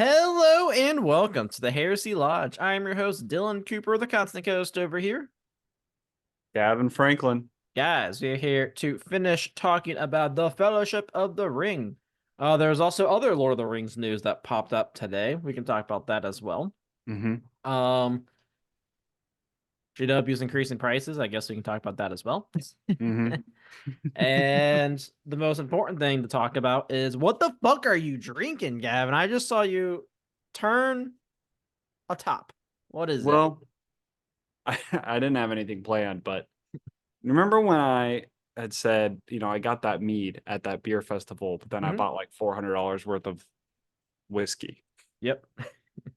Hello and welcome to the Heresy Lodge. I am your host, Dylan Cooper, the constant host over here. Gavin Franklin. Guys, we're here to finish talking about the Fellowship of the Ring. There's also other Lord of the Rings news that popped up today. We can talk about that as well. Mm-hmm. GW's increasing prices. I guess we can talk about that as well. Mm-hmm. And the most important thing to talk about is what the fuck are you drinking, Gavin? I just saw you turn a top. What is it? Well, I didn't have anything planned, but remember when I had said, I got that mead at that beer festival, but then I Mhm. bought like $400 worth of whiskey. Yep.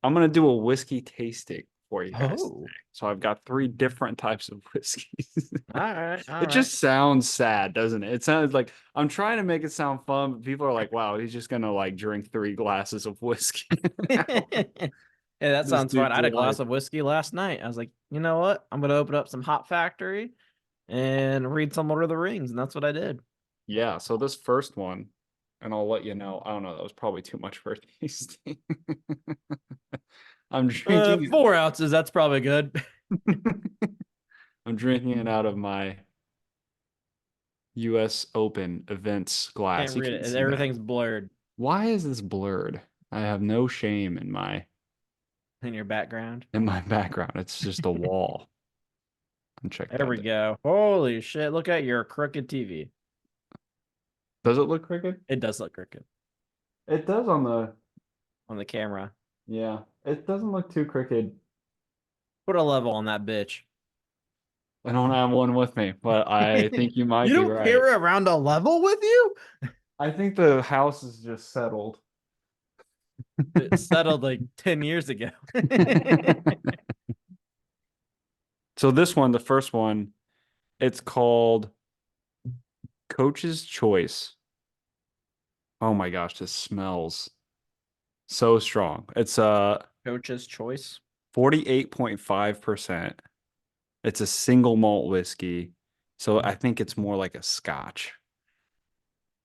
I'm gonna do a whiskey tasting for you guys Oh, today. So I've got three different types of whiskeys. all right, all It right. just sounds sad, doesn't it? It sounds like I'm trying to make it sound fun, but people are like, wow, he's just gonna like drink 3 glasses of whiskey. Yeah, that This sounds fun. I dude's had a life. glass of whiskey last night. I was like, you know what? I'm gonna open up some Hot Factory and read some Lord of the Rings, and that's what I did. Yeah, so this first one, and I'll let you know, I don't know, that was probably too much for a tasting. I'm drinking 4 ounces. That's probably good. I'm drinking it out of my US Open events glass. Can't You read can't it. see that. Everything's blurred Why is this blurred? I have no shame in your background. in my background. It's just a wall. And check There that we out. go. Holy shit! Look at your crooked TV. Does it look crooked? It does look crooked It does on the on the camera. yeah. It doesn't look too crooked. Put a level on that bitch. I don't have one with me, but I think you might You be don't right. carry around a level with you? I think the house is just settled. It settled like 10 years ago. So this one, the first one, it's called Coach's Choice. Oh my gosh, this smells so strong. It's Coach's choice. 48.5%. It's a single malt whiskey. So Mm. I think it's more like a scotch.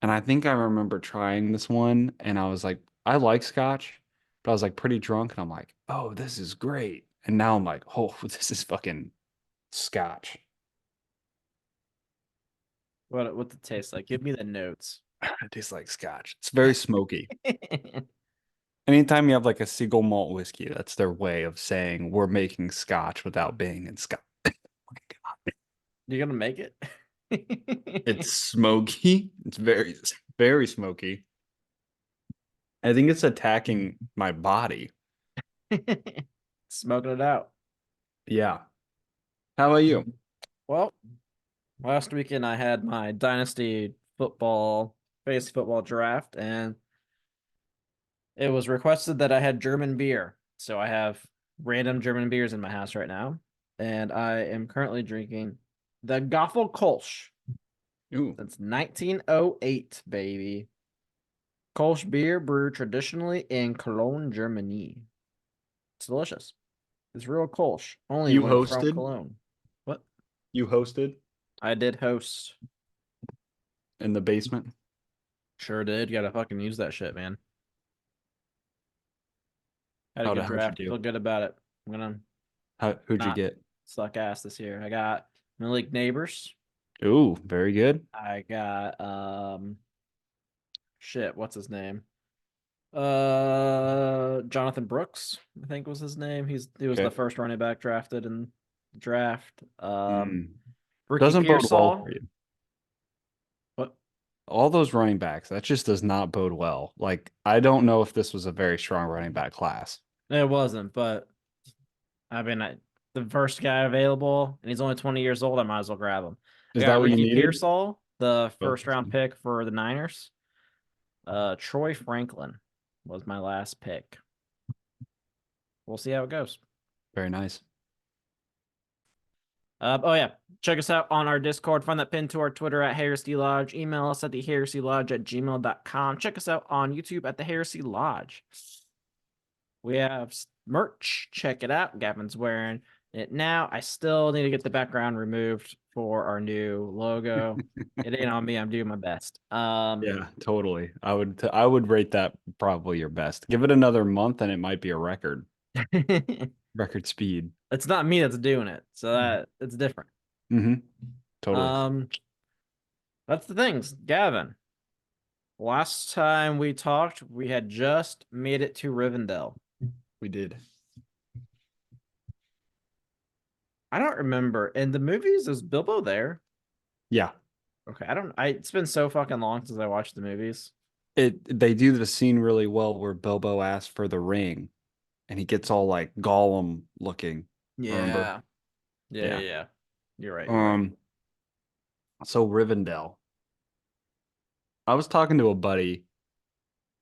And I think I remember trying this one and I was like, I like scotch, but I was like pretty drunk and I'm like, oh, this is great. And now I'm like, oh, this is fucking scotch. What's it taste like? Give me the notes. It tastes like scotch. It's very smoky. Anytime you have like a single malt whiskey, that's their way of saying we're making scotch without being in scotch. You're gonna make it? It's smoky. It's very smoky. I think it's attacking my body. Smoking it out. Yeah. How about you? Well, last weekend I had my dynasty football, fantasy football draft, and it was requested that I had German beer. So I have random German beers in my house right now, and I am currently drinking the Goffel Kolsch. Ooh, Since 1908, baby. Kolsch beer brewed traditionally in Cologne, Germany. It's delicious. It's real Kolsch, only you when from hosted? Cologne. What? You hosted I did host. in the basement? Sure did. Gotta fucking use that shit, man. Had a good How'd you draft. do? Feel good about it. I'm gonna Who'd you not get? suck ass this year. I got Malik Neighbors. Ooh, very good. I got shit, what's his name? Jonathan Brooks, I think was his name. He was the Okay. first running back drafted in the draft. Mm. Ricky Doesn't bode well Pearsall. for you. What? All those running backs, that just does not bode well. Like, I don't know if this was a very strong running back class. It wasn't, but I mean, the first guy available, and he's only 20 years old. I might as well grab him. I Is that got what you Ricky needed? Pearsall, the Oh, first round pick for the Niners. Troy Franklin was my last pick. We'll see how it goes. very nice. Oh yeah, check us out on our Discord. Find that pin to our Twitter at Heresy Lodge. Email us at theheresylodge@gmail.com. Check us out on YouTube at the Heresy Lodge. We have merch. Check it out. Gavin's wearing it now. I still need to get the background removed for our new logo. It ain't on me. I'm doing my best. Yeah, totally. I would rate that probably your best. Give it another month and it might be a record speed. It's not me that's doing it, so that it's different. Mm-hmm. Totally. Um, that's the things, Gavin. Last time we talked, we had just made it to Rivendell. We did. I don't remember. In the movies, is Bilbo there? Yeah. Okay, I don't. It's been so fucking long since I watched the movies. They do the scene really well where Bilbo asks for the ring and he gets all like Gollum looking. Remember? Yeah, yeah, yeah. Yeah. Yeah. You're right. You're right. Um, so Rivendell. I was talking to a buddy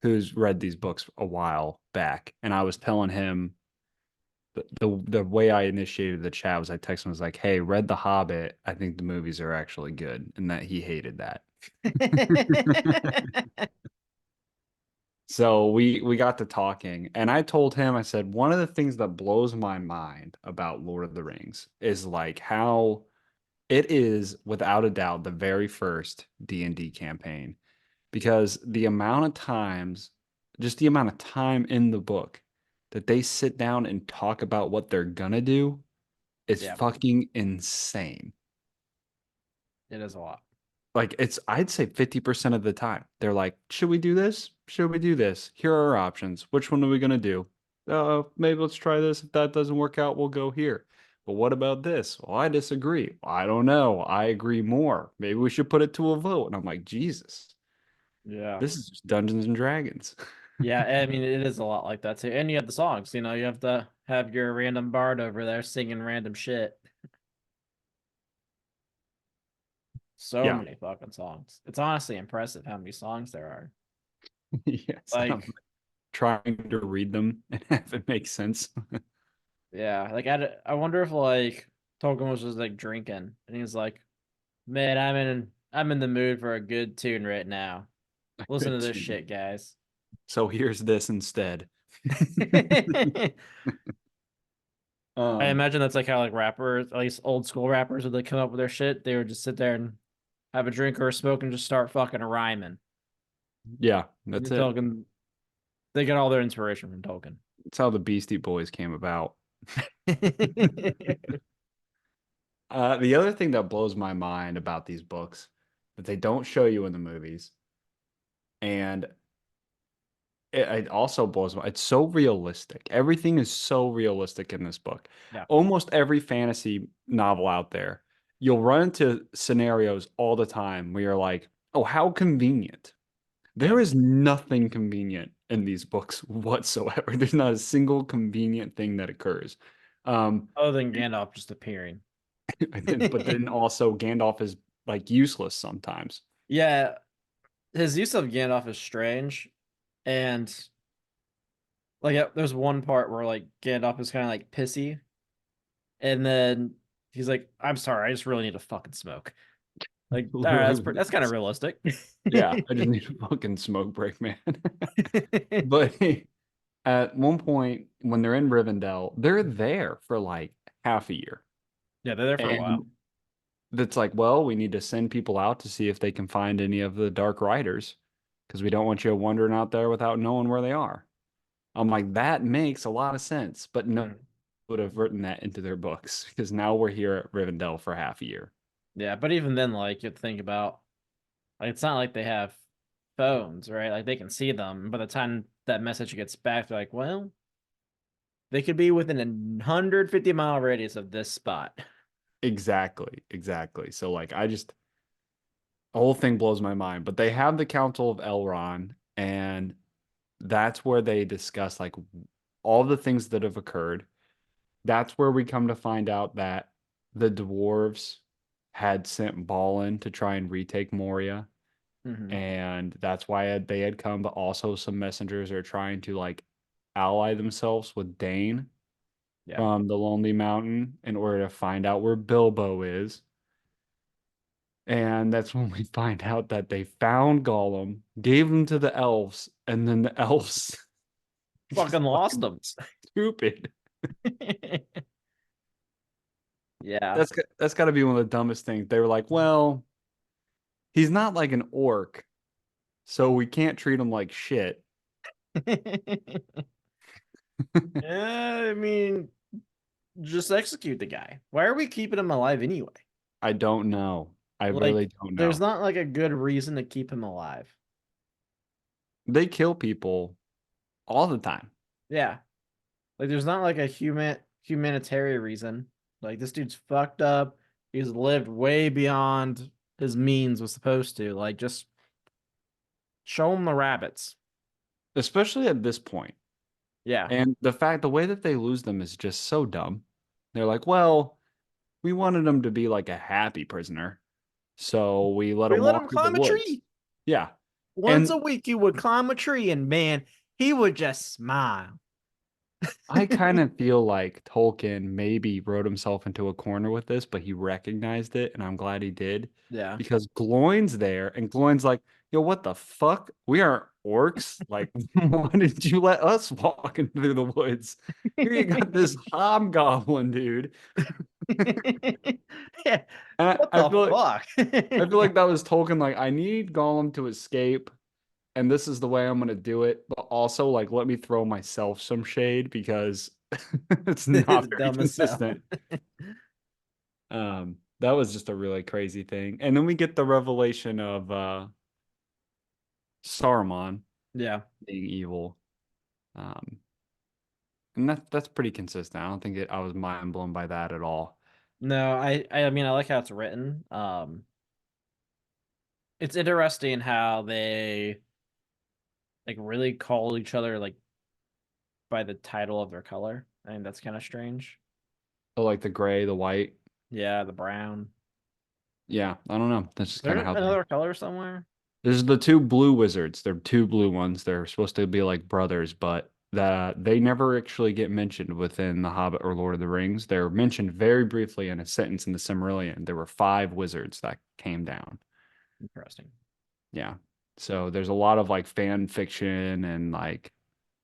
who's read these books a while back, and I was telling him the way I initiated the chat was I texted him was like, "Hey, read The Hobbit. I think the movies are actually good," and that he hated that. So we got to talking, and I told him, I said, one of the things that blows my mind about Lord of the Rings is like how it is without a doubt the very first D&D campaign because the amount of times, just the amount of time in the book that they sit down and talk about what they're gonna do is Yeah, fucking insane. it is a lot. Like it's I'd say 50% of the time. They're like, "Should we do this? Should we do this? Here are our options. Which one are we gonna do? Maybe let's try this. If that doesn't work out, we'll go here. But what about this? Well, I disagree. Well, I don't know. I agree more. Maybe we should put it to a vote." And I'm like, Jesus, Yeah, this is just Dungeons and Dragons. yeah. I mean, it is a lot like that too. And you have the songs. You have to have your random bard over there singing random shit. So Yeah. many fucking songs. It's honestly impressive how many songs there are. Yes. I'm Like, trying to read them and have it make sense. yeah, like I wonder if like Tolkien was just like drinking and he's like, man, I'm in the mood for a good tune right now. Listen to Good this tune. shit, guys. So here's this instead. I Um, imagine that's like how like rappers, at least old school rappers, would like come up with their shit. They would just sit there and have a drink or a smoke and just start fucking rhyming. yeah, that's it. Tolkien, they get all their inspiration from Tolkien. That's how the Beastie Boys came about. The other thing that blows my mind about these books that they don't show you in the movies, and it also blows my, it's so realistic. Everything is so realistic in this book. Yeah, Almost every fantasy novel out there, you'll run into scenarios all the time where you're like, oh, how convenient. yeah. There is nothing convenient in these books whatsoever. There's not a single convenient thing that occurs. Um, Other than Gandalf just appearing. but then also Gandalf is like useless sometimes. Yeah, his use of Gandalf is strange, and like there's one part where like Gandalf is kind of like pissy, and then he's like, "I'm sorry, I just really need to fucking smoke." Like, all right, Literally. that's kind of realistic. Yeah, I just need a fucking smoke break, man. But at one point when they're in Rivendell, they're there for like half a year. Yeah, they're there for a while. And that's like, well, we need to send people out to see if they can find any of the Dark Riders because we don't want you wandering out there without knowing where they are. I'm like, that makes a lot of sense, but no Mm. would have written that into their books because now we're here at Rivendell for half a year. Yeah, but even then, like you have to think about, like it's not like they have phones, right? Like they can see them. By the time that message gets back, they're like, well, they could be within a 150-mile radius of this spot. Exactly, exactly. So like the whole thing blows my mind. But they have the Council of Elrond, and that's where they discuss like all the things that have occurred. That's where we come to find out that the dwarves had sent Balin to try and retake Moria, Hmm. and that's why they had come, but also some messengers are trying to like ally themselves with Dane Yeah. from the Lonely Mountain in order to find out where Bilbo is. And that's when we find out that they found Gollum, gave him to the elves, and then the elves just Fucking lost fucking them. stupid. Yeah. That's got to be one of the dumbest things. They were like, well, he's not like an orc, so we can't treat him like shit. Yeah, I mean, just execute the guy. Why are we keeping him alive anyway? I don't know. I Like, really don't there's know. not like a good reason to keep him alive. They kill people all the time. Yeah. Like, there's not like a humanitarian reason. Like, this dude's fucked up. He's lived way beyond his means was supposed to. Like, just show him the rabbits. Especially at this point. Yeah. And the way that they lose them is just so dumb. They're like, well, we wanted him to be like a happy prisoner, so we let We him let walk him through the climb a woods. tree. Yeah. Once And a week, he would climb a tree, and man, he would just smile. I kind of feel like Tolkien maybe wrote himself into a corner with this, but he recognized it, and I'm glad he did. Yeah. Because Gloin's there, and Gloin's like, yo, what the fuck? We aren't orcs. Like, why did you let us walk into the woods? Here you got this hobgoblin, dude. Yeah. And What I the feel like fuck? I feel like that was Tolkien, like, I need Gollum to escape, and this is the way I'm gonna do it, but also like let me throw myself some shade because it's It's not very dumb as hell. consistent. That was just a really crazy thing. And then we get the revelation of Saruman Yeah. being evil. Um, and that's pretty consistent. I don't think I was mind blown by that at all. No, I mean I like how it's written. It's interesting how they like really call each other like by the title of their color. I think that's kind of strange. So like the gray, the white. Yeah, the brown. Yeah, I don't know. That's Is just there kind of how they. another color somewhere? There's the two blue wizards. They're two blue ones. They're supposed to be like brothers, but that they never actually get mentioned within The Hobbit or Lord of the Rings. They're mentioned very briefly in a sentence in the Silmarillion. There were five wizards that came down. Interesting. Yeah. So there's a lot of like fan fiction and like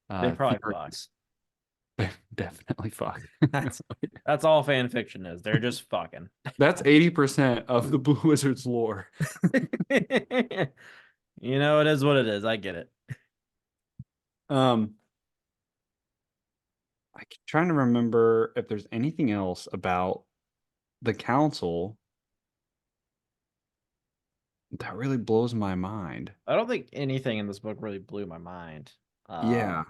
They probably fuck. theories. Definitely fuck. That's that's all fan fiction is. They're just fucking. That's 80% of the Blue Wizards lore. You know, it is what it is. I get it. Um, I'm trying to remember if there's anything else about the council that really blows my mind. I don't think anything in this book really blew my mind. Yeah.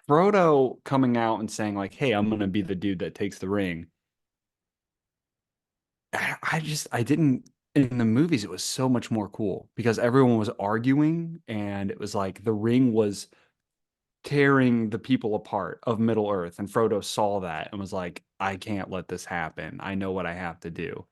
Frodo coming out and saying like, "Hey, I'm gonna be the dude that takes the ring." I didn't in the movies it was so much more cool because everyone was arguing and it was like the ring was tearing the people apart of Middle Earth and Frodo saw that and was like, "I can't let this happen. I know what I have to do."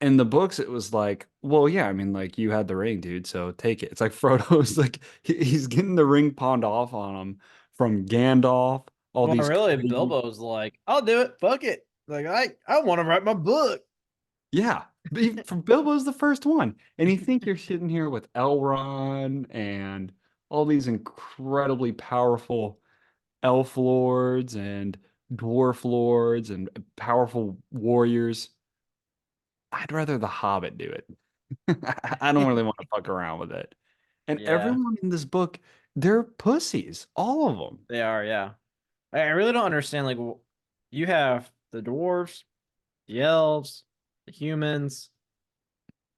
In the books it was like, well, yeah, I mean, like you had the ring, dude, so take it. It's like Frodo's like he's getting the ring pawned off on him from Gandalf, all Well, these really, crazy. Bilbo's like, I'll do it. Fuck it. Like, I want to write my book. Yeah, from Bilbo's the first one, and you think you're sitting here with Elrond and all these incredibly powerful elf lords and dwarf lords and powerful warriors. I'd rather the Hobbit do it. I don't really want to fuck around with it. And Yeah, everyone in this book, they're pussies, all of them. they are. Yeah. I really don't understand. Like, you have the dwarves, the elves, the humans.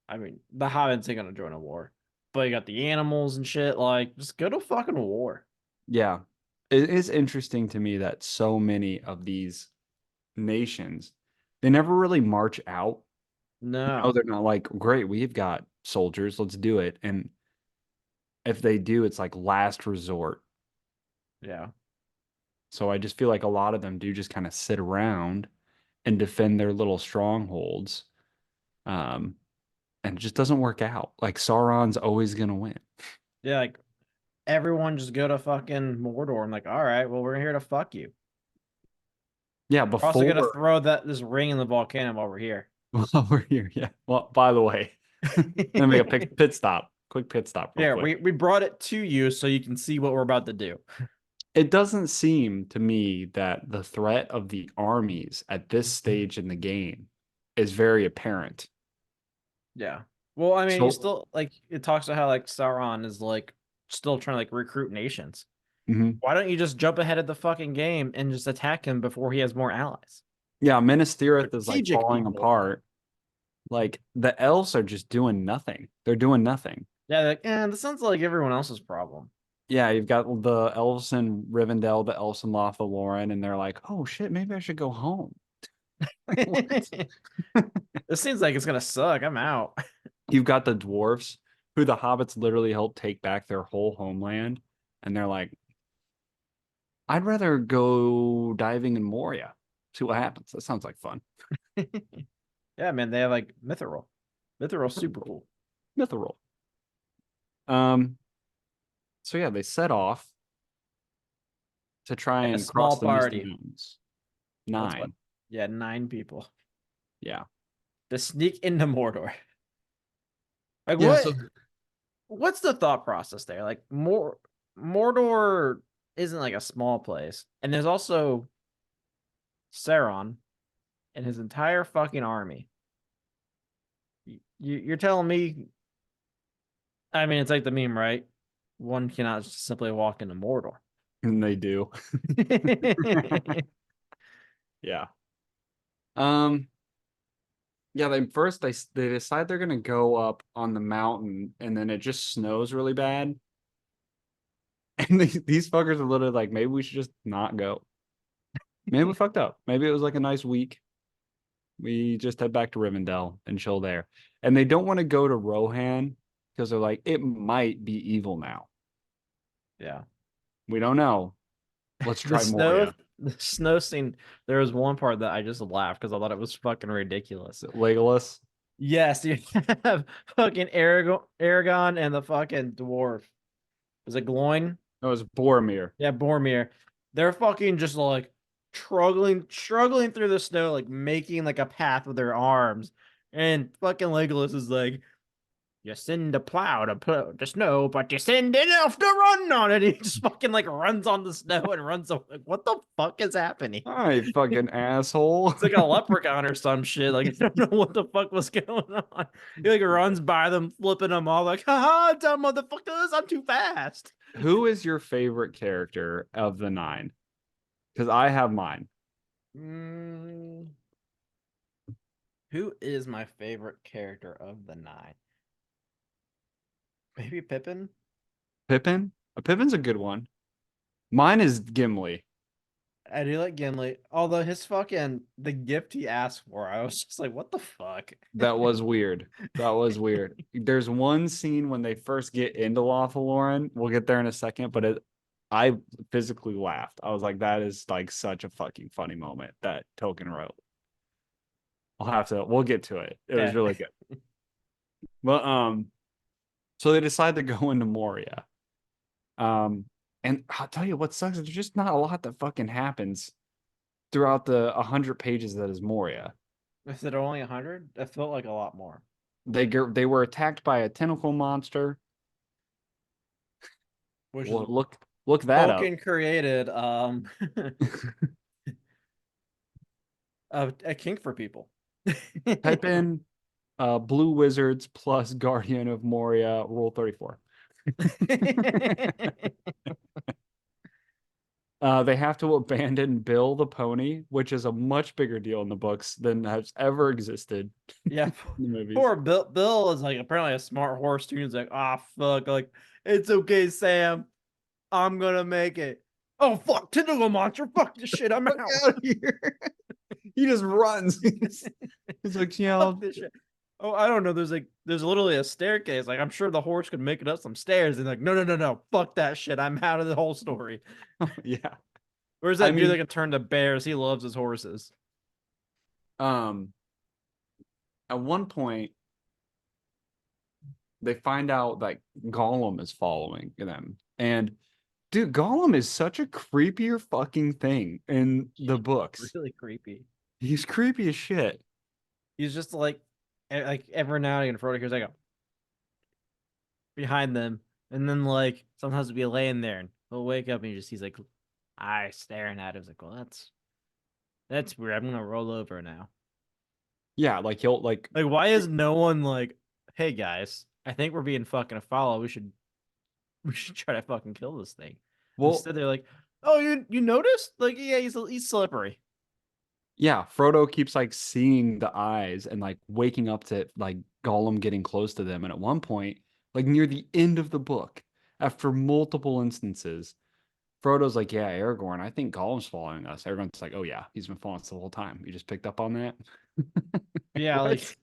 I mean, the hobbits ain't gonna join a war, but you got the animals and shit. Like, just go to fucking war. Yeah. It is interesting to me that so many of these nations, they never really march out. No. They're not like, great, we've got soldiers, let's do it. And if they do, it's like last resort. Yeah. So I just feel like a lot of them do just kind of sit around and defend their little strongholds. Um, and it just doesn't work out. Like Sauron's always gonna win. Yeah. Like, everyone just go to fucking Mordor. I'm like, all right, well, we're here to fuck you. Yeah, We're also gonna before throw this ring in the volcano over here. while we're here. Yeah. Well, by the way, let me make a pit stop. Quick pit stop real Yeah, quick. we brought it to you so you can see what we're about to do. It doesn't seem to me that the threat of the armies at this stage in the game is very apparent. Yeah. Well, I mean, you So, still like it talks about how like Sauron is like still trying to like recruit nations. mhm. Why don't you just jump ahead of the fucking game and just attack him before he has more allies? Yeah, Minas Tirith is like Strategic falling people. apart. Like the elves are just doing nothing. They're doing nothing. Yeah, like, this sounds like everyone else's problem. Yeah, you've got the elves in Rivendell, the elves in Lothlorien, and they're like, "Oh shit, maybe I should go home." What? This seems like it's gonna suck. I'm out. You've got the dwarves, who the hobbits literally helped take back their whole homeland, and they're like, "I'd rather go diving in Moria, see what happens." That sounds like fun. Yeah, man, they have like Mithril. Mithril super Mithril. cool. Mithril. Um. So yeah, they set off to try A and cross small the Misty party. Mountains. That's what. 9. Yeah, 9 people Yeah. to sneak into Mordor. Like Yeah. So what's the thought process there? Like Mordor isn't like a small place, and there's also Sauron and his entire fucking army. You're telling me? I mean, it's like the meme, right? One cannot just simply walk into Mordor. and they do. Yeah. Um. Yeah. They decide they're gonna go up on the mountain, and then it just snows really bad. And these fuckers are literally like, maybe we should just not go. Maybe we fucked up. Maybe it was like a nice week. We just head back to Rivendell and chill there. And they don't want to go to Rohan because they're like, it might be evil now. Yeah. We don't know. Let's The try snow, Moria. the snow scene. There was one part that I just laughed because I thought it was fucking ridiculous. Legolas. Yes, you have fucking Aragon and the fucking dwarf. Was it Gloin? No, it was Boromir. Yeah, Boromir. They're fucking just like struggling through the snow, like making like a path with their arms. And fucking Legolas is like, you send a plow to put the snow, but you send enough to run on it. He just fucking like runs on the snow and runs away. Like, what the fuck is happening? All right, fucking asshole. It's like a leprechaun or some shit. Like, I don't know what the fuck was going on. He like runs by them, flipping them all like, haha, dumb motherfuckers, I'm too fast. Who is your favorite character of the 9? Because I have mine. Mm, who is my favorite character of the 9? Maybe Pippin? Pippin? Pippin's a good one. Mine is Gimli. I do like Gimli. Although his fucking the gift he asked for, I was just like, what the fuck? That was weird. That was weird. There's one scene when they first get into Lothlorien. We'll get there in a second, but I physically laughed. I was like, that is like such a fucking funny moment that Tolkien wrote. We'll get to it. It was Yeah. really good. But so they decide to go into Moria. Um, and I'll tell you what sucks, there's just not a lot that fucking happens throughout the 100 pages that is Moria. Is it only 100? That felt like a lot more. They were attacked by a tentacle monster. Which is Well, look that up. Tolkien created a kink for people. Type in Blue Wizards plus Guardian of Moria Rule 34. They have to abandon Bill the pony, which is a much bigger deal in the books than has ever existed Yeah, in the movies. poor Bill. Bill is like apparently a smart horse too. He's like, ah, fuck, like it's okay, Sam. I'm gonna make it. Oh fuck, tentacle monster, fuck this shit. I'm Fuck out. out of here. He just runs. He's like, yeah, Fuck this shit. Oh, I don't know. There's literally a staircase. Like I'm sure the horse could make it up some stairs. And like, no, no, no, no, fuck that shit. I'm out of the whole story. yeah. Where's I that dude that mean, can turn to bears? He loves his horses. um, at one point they find out that Gollum is following them. And dude, Gollum is such a creepier fucking thing in the books. Really creepy. He's creepy as shit. He's just like every now and again, Frodo hears like a behind them, and then like sometimes he'll be laying there and he'll wake up and he just sees like eyes staring at it. I was like, well, that's weird. I'm gonna roll over now. Yeah, like he'll like Like, why is no one like, hey guys, I think we're being fucking a follow. We should try to fucking kill this thing. well, Instead, they're like, oh, you noticed? Like, yeah, he's slippery. yeah, Frodo keeps like seeing the eyes and like waking up to like Gollum getting close to them. And at one point, like near the end of the book, after multiple instances, Frodo's like, "Yeah, Aragorn, I think Gollum's following us." Aragorn's like, "Oh yeah, he's been following us the whole time. You just picked up on that?" Yeah, What?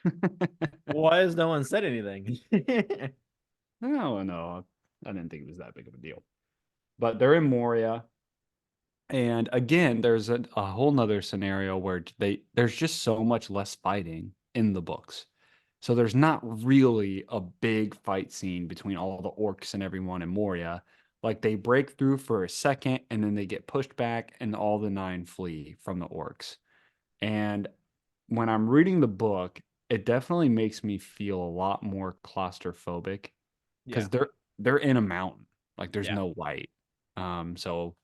like, why has no one said anything? No, no, I didn't think it was that big of a deal. But they're in Moria. And again, there's a whole nother scenario where there's just so much less fighting in the books. So there's not really a big fight scene between all the orcs and everyone in Moria. Like they break through for a second and then they get pushed back and all the nine flee from the orcs. And when I'm reading the book, it definitely makes me feel a lot more claustrophobic Yeah, because they're in a mountain. Like there's yeah. no light. So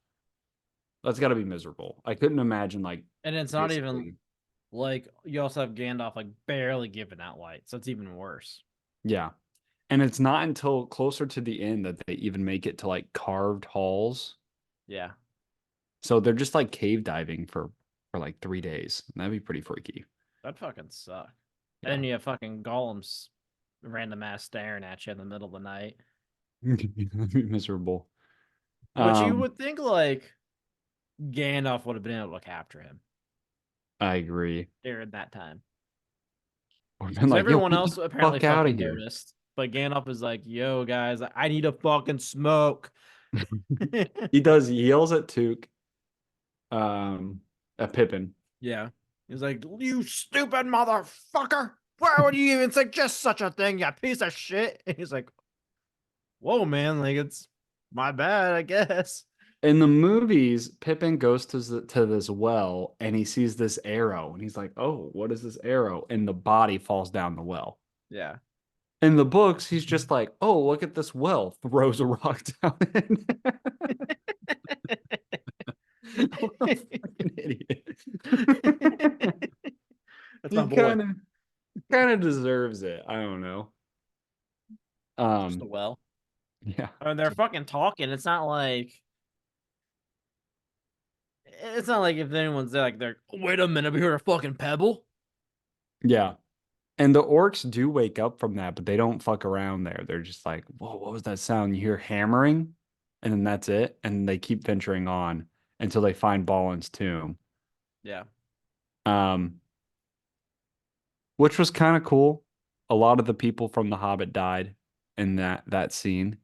that's got to be miserable. I couldn't imagine like And it's not even basically, like you also have Gandalf like barely giving out light, so it's even worse. yeah. And it's not until closer to the end that they even make it to like carved halls. Yeah, So they're just like cave diving for like 3 days. That'd be pretty freaky. that fucking suck. And Yeah. then you have fucking golems random ass staring at you in the middle of the night, That'd be miserable. which you Um, would think like Gandalf would have been able to capture him I agree. during that time. Or been Because like, yo, everyone get the else apparently fuck out of fucking here. noticed. But Gandalf is like, yo, guys, I need a fucking smoke. He does. He yells at Took, um, at Pippin. Yeah. He's like, you stupid motherfucker. Why would you even suggest such a thing, you piece of shit? And he's like, whoa, man, like it's my bad, I guess. In the movies, Pippin goes to this well and he sees this arrow and he's like, "Oh, what is this arrow?" And the body falls down the well. Yeah. In the books, he's just like, "Oh, look at this well," throws a rock down in. What a fucking idiot. That's my He boy. kind of deserves it. I don't know. Just a Um, well. yeah. I mean, they're fucking talking. It's not like if anyone's there, like they're wait a minute, we heard a fucking pebble. Yeah. And the orcs do wake up from that, but they don't fuck around there. They're just like, whoa, what was that sound? You hear hammering, and then that's it. And they keep venturing on until they find Balin's tomb. Yeah. Um, which was kind of cool. A lot of the people from The Hobbit died in that scene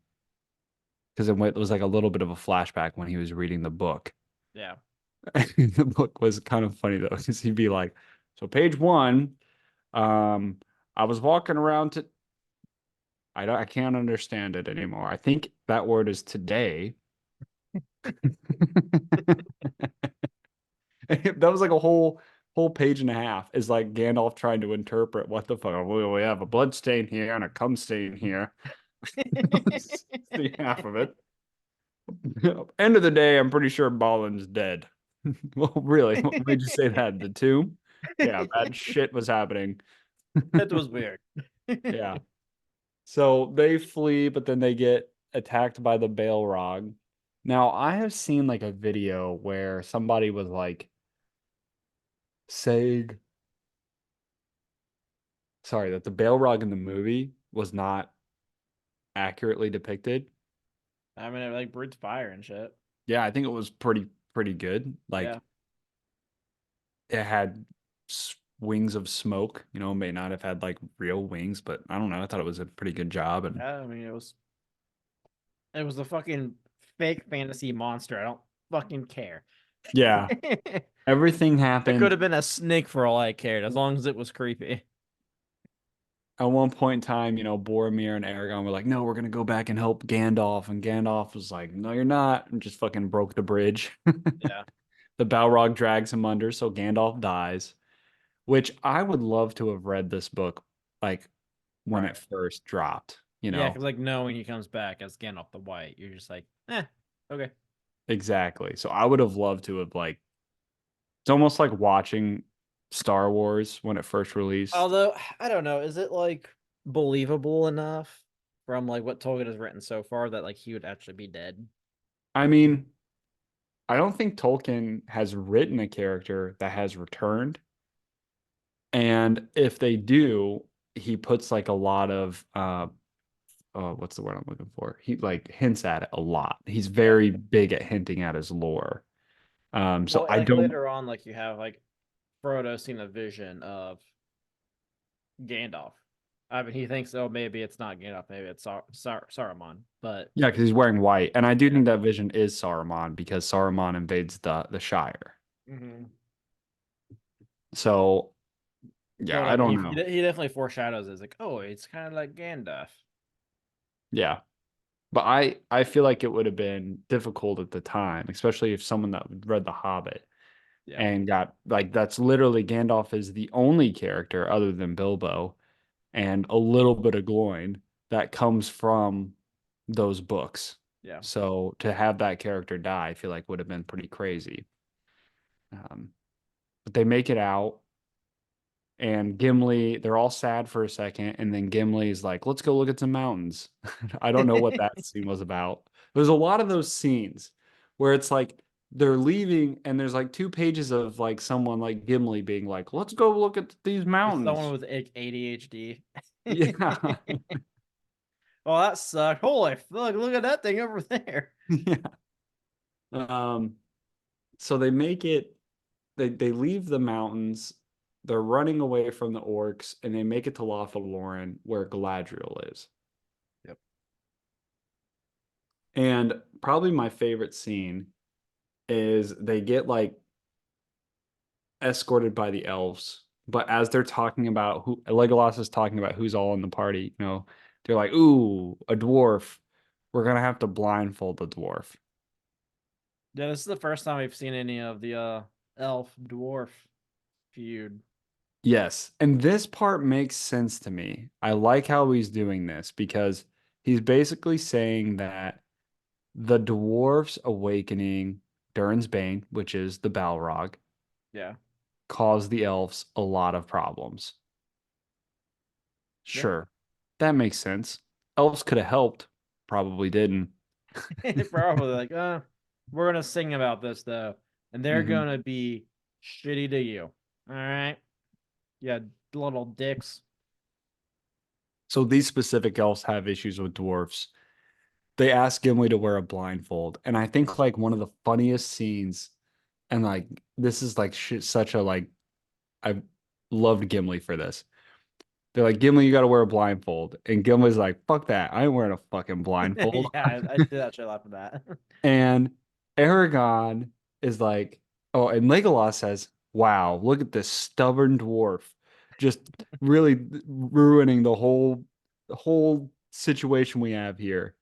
because it was like a little bit of a flashback when he was reading the book. Yeah. The book was kind of funny though, because he'd be like, so page one, um, I was walking around to I can't understand it anymore. I think that word is today. That was like a whole page and a half is like Gandalf trying to interpret what the fuck. We have a blood stain here and a cum stain here. See half of it. End of the day, I'm pretty sure Balin's dead. Well, really? What made you say that? The tomb? Yeah, bad shit was happening. That was weird. Yeah. So they flee, but then they get attacked by the Balrog. Now, I have seen like a video where somebody was like saying, sorry, that the Balrog in the movie was not accurately depicted. I mean, it like breathes fire and shit. Yeah, I think it was pretty good. Yeah. Like it had wings of smoke, it may not have had like real wings, but I don't know. I thought it was a pretty good job and Yeah, I mean, it was a fucking fake fantasy monster. I don't fucking care. yeah, It everything could happened. have been a snake for all I cared, as long as it was creepy. At one point in time, Boromir and Aragorn were like, no, we're gonna go back and help Gandalf. And Gandalf was like, no, you're not, and just fucking broke the bridge. Yeah. The Balrog drags him under, so Gandalf dies. Which I would love to have read this book like when it Right. first dropped, Yeah, because like knowing he comes back as Gandalf the White, you're just like, okay. exactly. So I would have loved to have like it's almost like watching Star Wars when it first released. Although I don't know, is it like believable enough from like what Tolkien has written so far that like he would actually be dead? I mean, I don't think Tolkien has written a character that has returned. And if they do, he puts like a lot of what's the word I'm looking for? He like hints at it a lot. He's Yeah. very big at hinting at his lore. So Well, I like don't later on, like you have like Frodo seeing a vision of Gandalf. I mean, he thinks, oh, maybe it's not Gandalf, maybe it's Saruman. But yeah, because he's wearing white. And I do yeah. think that vision is Saruman because Saruman invades the Shire. Hmm. So yeah, But I I mean, don't he know. he definitely foreshadows it's like, oh, it's kind of like Gandalf. Yeah. But I feel like it would have been difficult at the time, especially if someone that read The Hobbit Yeah, and got like that's literally Gandalf is the only character other than Bilbo and a little bit of Gloin that comes from those books. yeah. So to have that character die, I feel like would have been pretty crazy. But they make it out, and Gimli, they're all sad for a second, and then Gimli's like, "Let's go look at some mountains." I don't know what that scene was about. There's a lot of those scenes where it's like they're leaving, and there's like 2 pages of like someone like Gimli being like, "Let's go look at these It's someone mountains." with ADHD. Yeah. Oh, that sucked. Holy fuck, look at that thing over there. Yeah. Um, so they make it, they leave the mountains, they're running away from the orcs, and they make it to Lothlorien where Galadriel is. Yep. And probably my favorite scene is they get like escorted by the elves, but as they're talking about who Legolas is talking about who's all in the party, they're like, "Ooh, a dwarf. We're gonna have to blindfold the dwarf." Yeah, this is the first time we've seen any of the elf dwarf feud. Yes, and this part makes sense to me. I like how he's doing this because he's basically saying that the dwarfs awakening Durin's Bane, which is the Balrog, Yeah. caused the elves a lot of problems. Yeah. Sure, that makes sense. Elves could have helped, probably didn't. Probably like, we're gonna sing about this though, and they're Hmm. gonna be shitty to you. All right. Yeah, little dicks. So these specific elves have issues with dwarfs. They ask Gimli to wear a blindfold, and I think like one of the funniest scenes, and like this is like such a like I loved Gimli for this. They're like, Gimli, you got to wear a blindfold. And Gimli's like, fuck that. I ain't wearing a fucking blindfold. Yeah, I did actually laugh at that. And Aragon is like, oh, and Legolas says, wow, look at this stubborn dwarf. Just really ruining the whole situation we have here.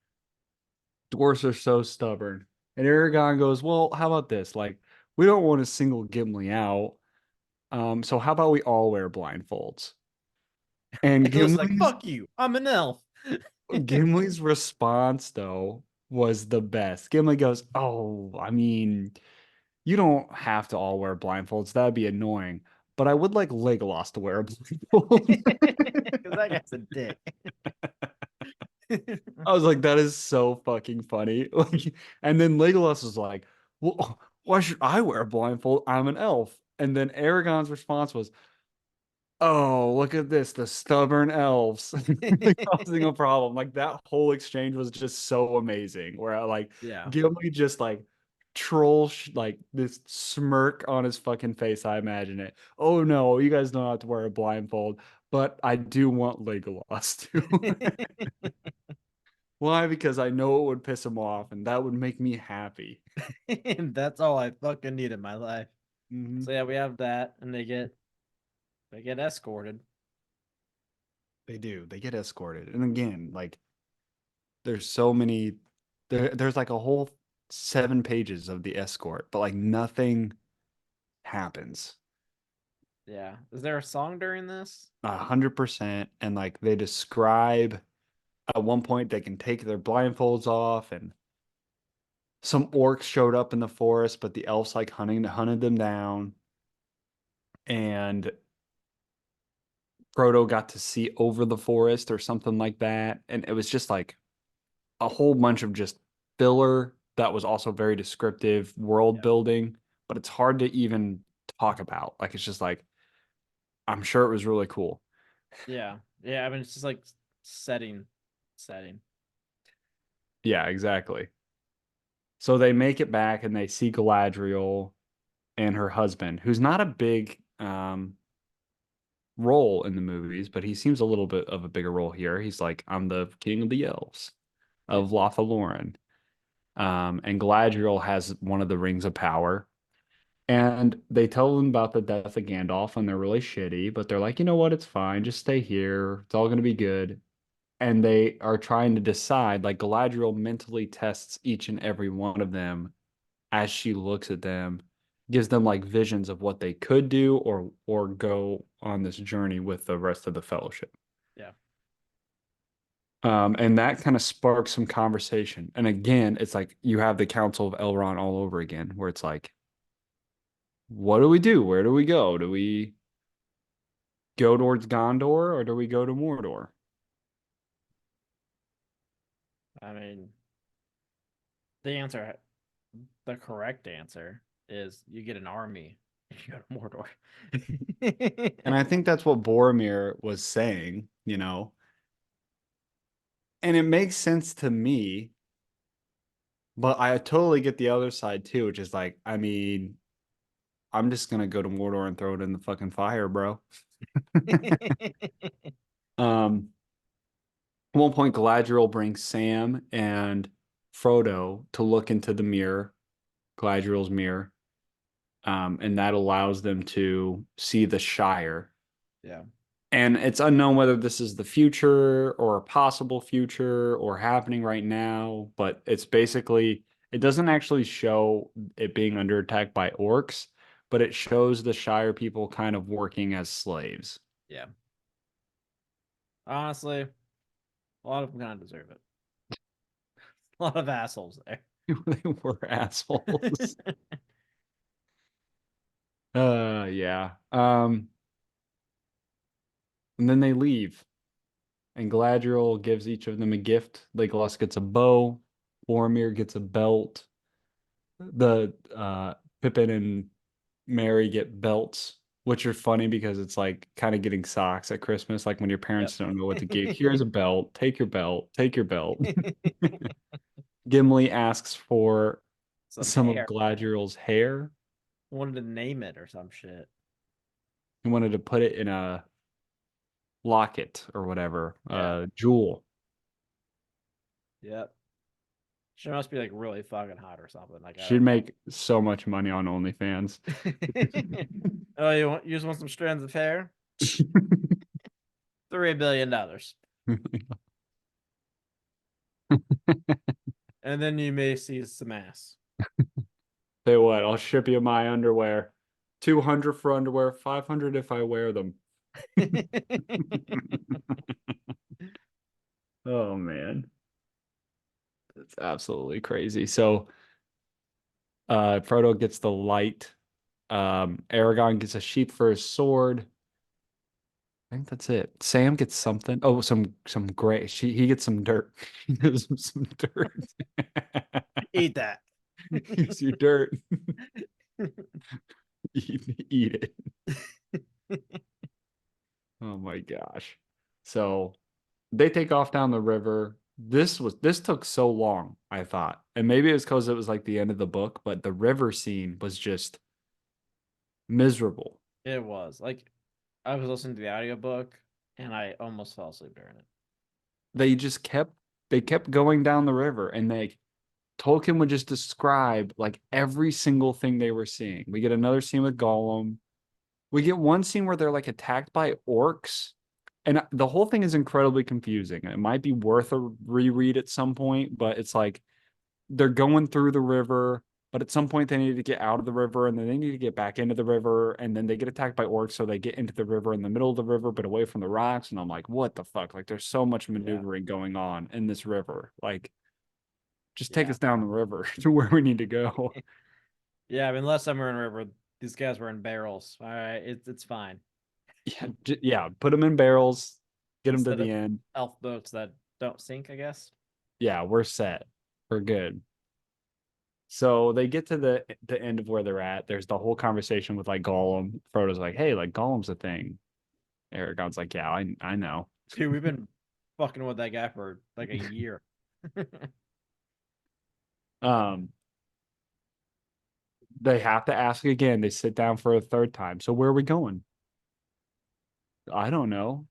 Dwarves are so stubborn. And Aragon goes, well, how about this? Like, we don't want to single Gimli out. So how about we all wear blindfolds? And It was like, Gimli's fuck you, I'm an elf. Gimli's response though was the best. Gimli goes, "Oh, I mean, you don't have to all wear blindfolds. That'd be annoying. But I would like Legolas to wear a blindfold." Because that guy's a dick. I was like, that is so fucking funny. Like, and then Legolas was like, "Well, why should I wear a blindfold? I'm an elf." And then Aragorn's response was, oh, look at this, the stubborn elves causing a problem. Like that whole exchange was just so amazing. Where like Yeah. Gimli just like troll like this smirk on his fucking face. I imagine it. Oh no, you guys don't have to wear a blindfold, but I do want Legolas to. Why? Because I know it would piss him off, and that would make me happy. That's all I fucking need in my life. Hmm. So yeah, we have that, and they get escorted. They do. They get escorted, and again, like there's so many there's like a whole 7 pages of the escort, but like nothing happens. Yeah. Is there a song during this? 100%. And like they describe at one point they can take their blindfolds off and some orcs showed up in the forest, but the elves like hunted them down, and Frodo got to see over the forest or something like that. And it was just like a whole bunch of just filler that was also very descriptive world Yeah. building, but it's hard to even talk about. Like it's just like I'm sure it was really cool. Yeah. Yeah. I mean, it's just like setting. Yeah, exactly. So they make it back and they see Galadriel and her husband, who's not a big role in the movies, but he seems a little bit of a bigger role here. He's like, I'm the king of the elves Yeah. of Lothlorien. And Galadriel has one of the rings of power. And they tell them about the death of Gandalf, and they're really shitty, but they're like, you know what? It's fine. Just stay here. It's all going to be good. And they are trying to decide, like, Galadriel mentally tests each and every one of them as she looks at them, gives them like visions of what they could do or go on this journey with the rest of the fellowship. Yeah. And that kind of sparks some conversation. And again, it's like you have the Council of Elrond all over again, where it's like, what do we do? Where do we go? Do we go towards Gondor or do we go to Mordor? I mean, the answer, the correct answer is you get an army if you go to Mordor. And I think that's what Boromir was saying, and it makes sense to me, but I totally get the other side too, which is like, I mean, I'm just gonna go to Mordor and throw it in the fucking fire, bro. At one point, Galadriel brings Sam and Frodo to look into the mirror, Galadriel's mirror, and that allows them to see the Shire. Yeah. And it's unknown whether this is the future or a possible future or happening right now, but it's basically, it doesn't actually show it being under attack by orcs, but it shows the Shire people kind of working as slaves. Yeah. Honestly, a lot of them kind of deserve it. A lot of assholes there. They were assholes. Yeah. And then they leave, and Galadriel gives each of them a gift. Legolas gets a bow, Boromir gets a belt, the Pippin and Mary get belts, which are funny because it's like kind of getting socks at Christmas, like when your Yep. parents don't know what to give. Here's a belt, take your belt, take your belt. Gimli asks for Some some of hair. Galadriel's hair. Wanted to name it or some shit. He wanted to put it in a locket or whatever, Yeah. jewel. Yep. She must be like really fucking hot or something. Like I She'd don't make so much money on OnlyFans. know. Oh, you just want some strands of hair? $3 billion. And then you may see some ass. Say what? I'll ship you my underwear. 200 for underwear, 500 if I wear them. Oh man. It's absolutely crazy. So Frodo gets the light. Aragorn gets a sheep for his sword. I think that's it. Sam gets something. Oh, some gray. He gets some dirt. He gives him some dirt. Eat that. Here's your dirt. Eat it. Oh my gosh. So they take off down the river. This took so long, I thought. And maybe it's because it was like the end of the book, but the river scene was just miserable. It was like I was listening to the audiobook and I almost fell asleep during it. They just kept going down the river, and Tolkien would just describe like every single thing they were seeing. We get another scene with Gollum. We get one scene where they're like attacked by orcs, and the whole thing is incredibly confusing. It might be worth a reread at some point, but it's like they're going through the river, but at some point they need to get out of the river, and then they need to get back into the river, and then they get attacked by orcs, so they get into the river in the middle of the river, but away from the rocks. And I'm like, what the fuck? Like, there's so much Yeah. maneuvering going on in this river. Like, Just take Yeah. us down the river to where we need to go. Yeah, I mean, last time we were in river, these guys were in barrels. All right, it's fine. Yeah, yeah. Put them in barrels, get them to Instead the of end. elf boats that don't sink, I guess. Yeah, we're set. We're good. So they get to the end of where they're at. There's the whole conversation with like Gollum. Frodo's like, "Hey, like Gollum's a thing." Aragorn's like, "Yeah, I know." Dude, we've been fucking with that guy for like a year. Um, they have to ask again. They sit down for a third time. So where are we going? I don't know.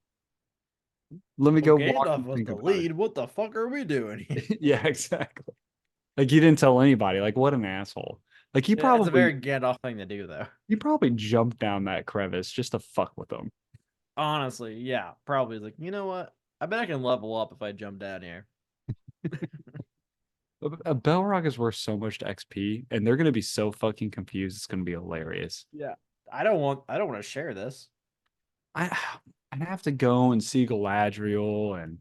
Let me Well, go walk Gandalf and was think the about lead. What the fuck are we doing here? it. Yeah, exactly. Like he didn't tell anybody. Like what an asshole. Like Yeah, it's a very Gandalf thing to do, though. he probably jumped down that crevice just to fuck with them. Honestly, yeah, probably like, you know what? I bet I can level up if I jump down here. A Balrog is worth so much to XP, and they're gonna be so fucking confused. It's gonna be hilarious. Yeah. I don't want to share this. I I have to go and see Galadriel, and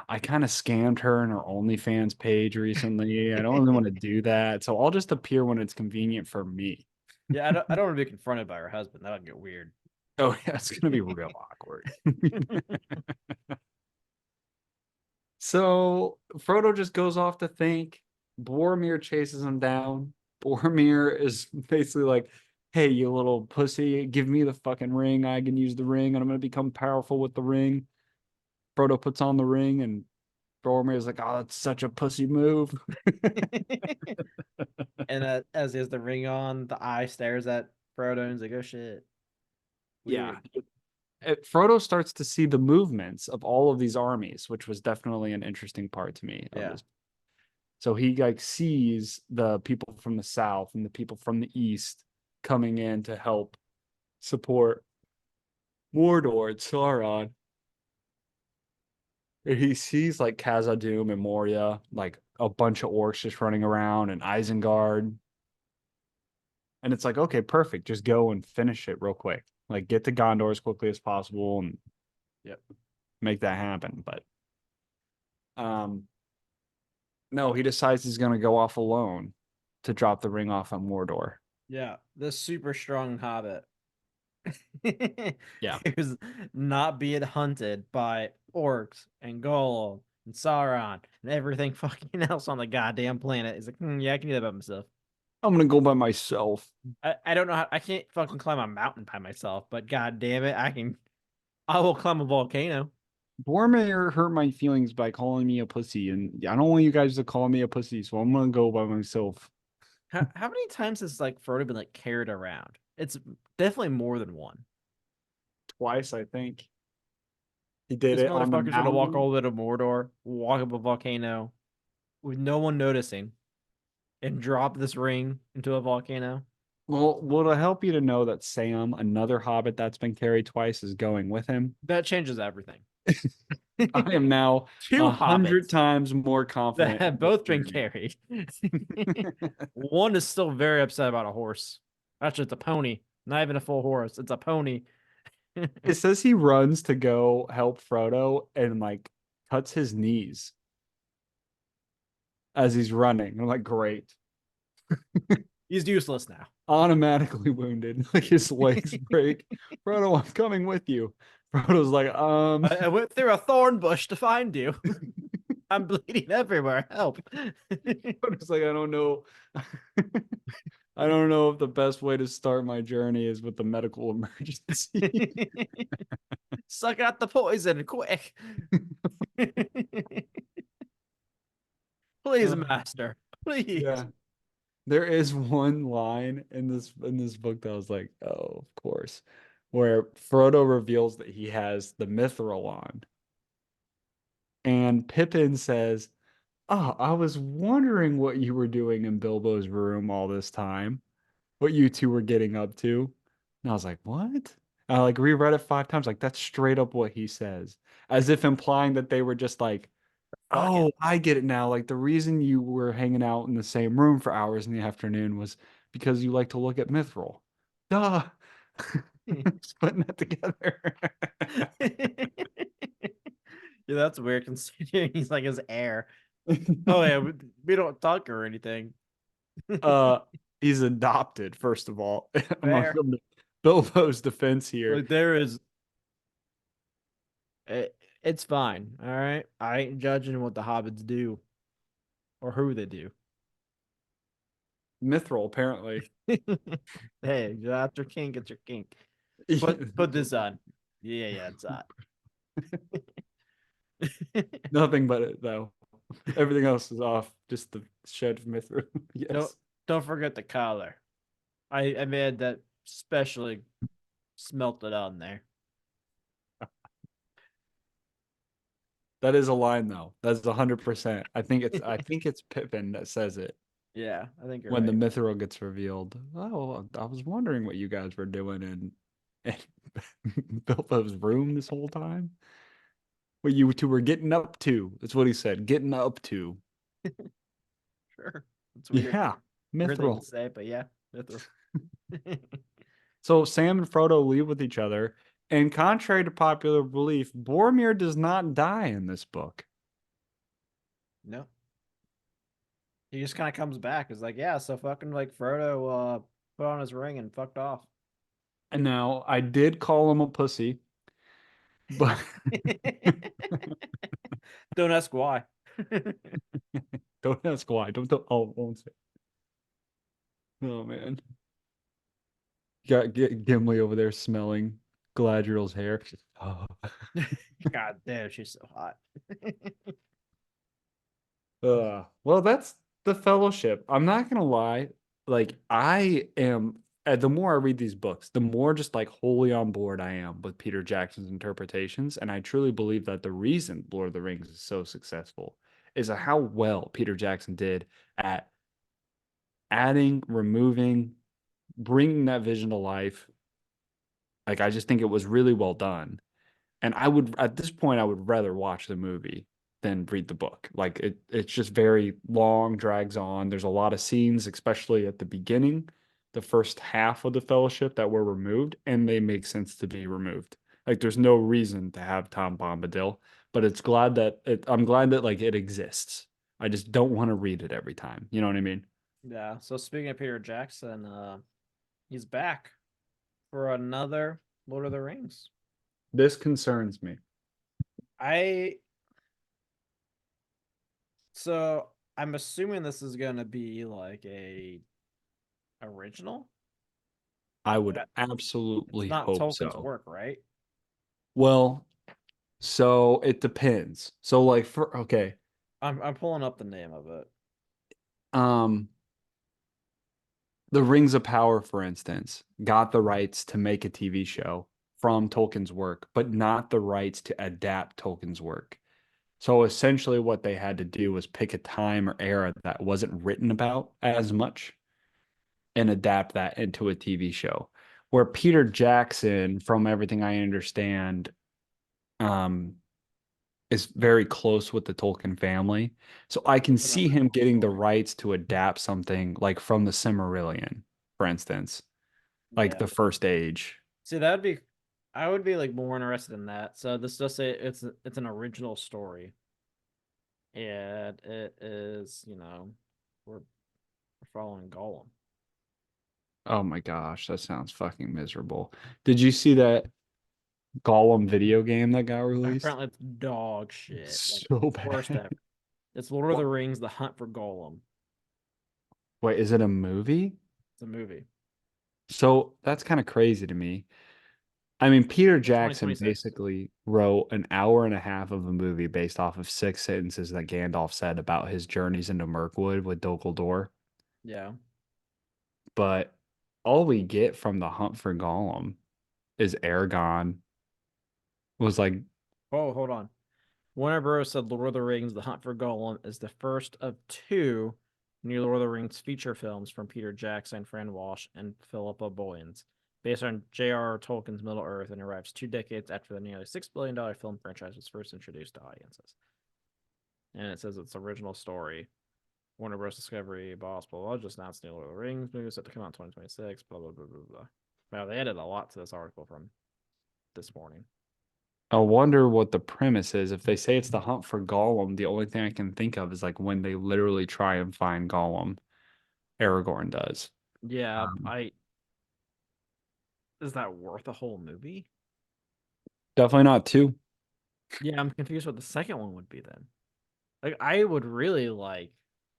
I kind of scammed her in her OnlyFans page recently. I don't really want to do that, so I'll just appear when it's convenient for me. Yeah, I don't want to be confronted by her husband. That'll get weird. Oh yeah, it's gonna be real awkward. So Frodo just goes off to think. Boromir chases him down. Boromir is basically like, "Hey, you little pussy, give me the fucking ring. I can use the ring, and I'm gonna become powerful with the ring." Frodo puts on the ring, and Boromir's like, "Oh, that's such a pussy move." And as he has the ring on, the eye stares at Frodo and he's like, oh shit. Yeah. Weird. Frodo starts to see the movements of all of these armies, which was definitely an interesting part to me of Yeah. this. So he like sees the people from the south and the people from the east coming in to help support Mordor and Sauron. And he sees like Khazad-dûm and Moria, like a bunch of orcs just running around and Isengard. And it's like, okay, perfect. Just go and finish it real quick. Like get to Gondor as quickly as possible and Yep. make that happen. But um no, he decides he's gonna go off alone to drop the ring off on Mordor. Yeah. This super strong hobbit Yeah. who's not being hunted by orcs and Gollum and Sauron and everything fucking else on the goddamn planet. He's like, yeah, I can do that by myself. I'm gonna go by myself. I don't know how I can't fucking climb a mountain by myself, but god damn it, I will climb a volcano. Boromir hurt my feelings by calling me a pussy, and I don't want you guys to call me a pussy, so I'm gonna go by myself How many times has like Frodo been like carried around? It's definitely more than one. twice, I think. He did This it on the motherfucker's gonna walk mountain. all the way to Mordor, walk up a volcano with no one noticing, and drop this ring into a volcano. Well, it'll help you to know that Sam, another hobbit that's been carried twice, is going with him. That changes everything. I am now Two 100 hobbits times more that confident in have this both been journey. carried. One is still very upset about a horse. Actually, it's a pony. Not even a full horse. It's a pony. It says he runs to go help Frodo and like cuts his knees as he's running. I'm like, great. He's useless now. Automatically wounded, like his legs break. Frodo, I'm coming with you. Frodo's like, I went through a thorn bush to find you. I'm bleeding everywhere. Help. Frodo's like, I don't know. I don't know if the best way to start my journey is with the medical emergency. Suck out the poison quick. Please, Uh, master. Please. yeah. There is one line in this book that I was like, oh, of course, where Frodo reveals that he has the mithril on. And Pippin says, "Oh, I was wondering what you were doing in Bilbo's room all this time, what you two were getting up to." And I was like, "What?" And I like reread it 5 times, like that's straight up what he says, as if implying that they were just like, Fucking. "Oh, I get it now. Like the reason you were hanging out in the same room for hours in the afternoon was because you like to look at Mithril." Duh. Just putting that together. Yeah, that's weird considering he's like his heir. Oh yeah, we don't talk or anything. uh, he's adopted, first of all. I'm gonna Fair. come to Bilbo's defense here. Like there is it's fine. All right. I ain't judging what the hobbits do or who they do. Mithril, apparently. Hey, you after kink, it's your kink. Put this on. Yeah, yeah, it's hot. Nothing but it, though. Everything else is off. Just the shed of Mithril. don't Yes. don't forget the collar. I made that specially smelted on there. That is a line though. That's 100%. I think it's Pippin that says it Yeah, I think you're when the right. mithril gets revealed. Oh, I was wondering what you guys were doing in Bilbo's room this whole time. What you two were getting up to. That's what he said. Getting up to. Sure. It's weird. Yeah, Weird thing to mithril. say, but yeah, Mithra. So Sam and Frodo leave with each other, and contrary to popular belief, Boromir does not die in this book. No. He just kind of comes back. It's like, yeah, so fucking like Frodo put on his ring and fucked off. And now I did call him a pussy, but Don't ask why. don't ask why. Don't oh, won't say. Oh man. Got Gimli over there smelling Galadriel's hair. Oh. God damn, she's so hot. Well, that's the Fellowship. I'm not gonna lie. Like I am. The more I read these books, the more just like wholly on board I am with Peter Jackson's interpretations, and I truly believe that the reason Lord of the Rings is so successful is how well Peter Jackson did at adding, removing, bringing that vision to life. Like I just think it was really well done. And I would at this point I would rather watch the movie than read the book. Like it's just very long, drags on. There's a lot of scenes, especially at the beginning, the first half of the Fellowship that were removed, and they make sense to be removed. Like there's no reason to have Tom Bombadil, but I'm glad that like it exists. I just don't want to read it every time. You know what I mean? Yeah. So speaking of Peter Jackson, he's back for another Lord of the Rings. This concerns me. I so I'm assuming this is gonna be like a original. I would That it's absolutely not hope Tolkien's so. work, right? Well, so it depends. So like for okay, I'm pulling up the name of it. um the Rings of Power, for instance, got the rights to make a TV show from Tolkien's work, but not the rights to adapt Tolkien's work. So essentially what they had to do was pick a time or era that wasn't written about as much and adapt that into a TV show. Where Peter Jackson, from everything I understand, um, is very close with the Tolkien family. So I can It's an see him original getting the story. rights to adapt something like from the Silmarillion, for instance, like Yeah. the First Age. See, that'd be I would be like more interested in that. So this does say it's an original story. And it is, we're following Gollum. Oh my gosh, that sounds fucking miserable. Did you see that Gollum video game that got released? Apparently it's dog shit. Like So worst bad. ever. It's Lord of What? the Rings, The Hunt for Gollum. Wait, is it a movie? It's a movie So that's kind of crazy to me. I mean, Peter for Jackson 2026. basically wrote an hour and a half of a movie based off of 6 sentences that Gandalf said about his journeys into Mirkwood with Dol Guldur. Yeah. But all we get from the hunt for Gollum is Aragon was like, Oh, hold on. Warner Bros. Said Lord of the Rings, The Hunt for Gollum is the first of two new Lord of the Rings feature films from Peter Jackson, Fran Walsh, and Philippa Boyens, based on J.R.R. Tolkien's Middle Earth, and arrives 2 decades after the nearly $6 billion film franchise was first introduced to audiences. And it says its original story. Warner Bros. Discovery, boss, blah, blah, just announced new Lord of the Rings movie set to come out in 2026, blah, blah, blah, blah, blah. Wow, they added a lot to this article from this morning. I wonder what the premise is. If they say it's the hunt for Gollum, the only thing I can think of is like when they literally try and find Gollum, Aragorn does. Yeah, Um, I is that worth a whole movie? Definitely not two. Yeah, I'm confused what the second one would be then. Like I would really like